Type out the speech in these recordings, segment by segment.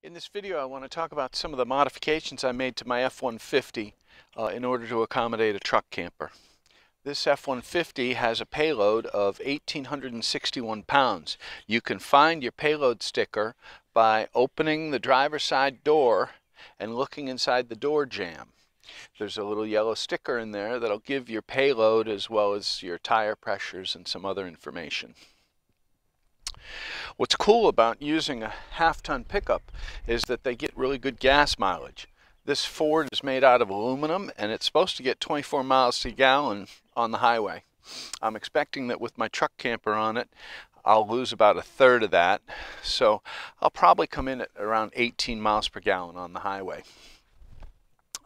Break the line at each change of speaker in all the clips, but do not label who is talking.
In this video, I want to talk about some of the modifications I made to my F-150 in order to accommodate a truck camper. This F-150 has a payload of 1,861 pounds. You can find your payload sticker by opening the driver's side door and looking inside the door jamb. There's a little yellow sticker in there that'll give your payload as well as your tire pressures and some other information. What's cool about using a half-ton pickup is that they get really good gas mileage. This Ford is made out of aluminum and it's supposed to get 24 miles to the gallon on the highway. I'm expecting that with my truck camper on it, I'll lose about a third of that, so I'll probably come in at around 18 miles per gallon on the highway.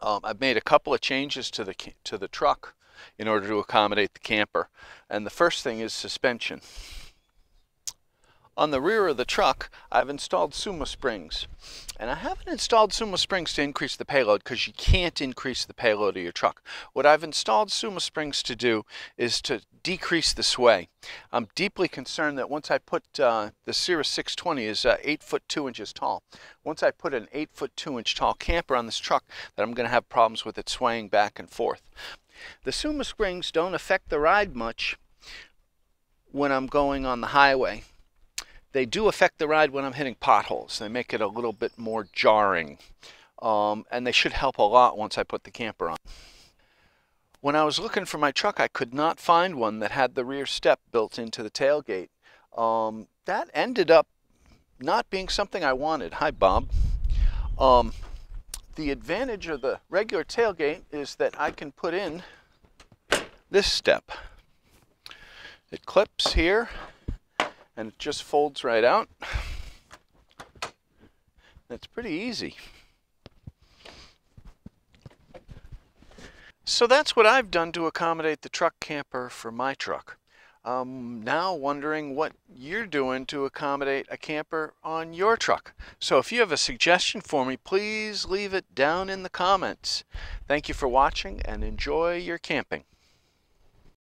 I've made a couple of changes to the truck in order to accommodate the camper, and the first thing is suspension. On the rear of the truck, I've installed Sumo Springs. And I haven't installed Sumo Springs to increase the payload because you can't increase the payload of your truck. What I've installed Sumo Springs to do is to decrease the sway. I'm deeply concerned that once I put the Cirrus 620 is 8 foot 2 inches tall. Once I put an 8 foot 2 inch tall camper on this truck, that I'm going to have problems with it swaying back and forth. The Sumo Springs don't affect the ride much when I'm going on the highway. They do affect the ride when I'm hitting potholes. They make it a little bit more jarring. And they should help a lot once I put the camper on. When I was looking for my truck, I could not find one that had the rear step built into the tailgate. That ended up not being something I wanted. Hi, Bob. The advantage of the regular tailgate is that I can put in this step. It clips here and it just folds right out. It's pretty easy. So that's what I've done to accommodate the truck camper for my truck. Now wondering what you're doing to accommodate a camper on your truck. So if you have a suggestion for me, please leave it down in the comments. Thank you for watching and enjoy your camping.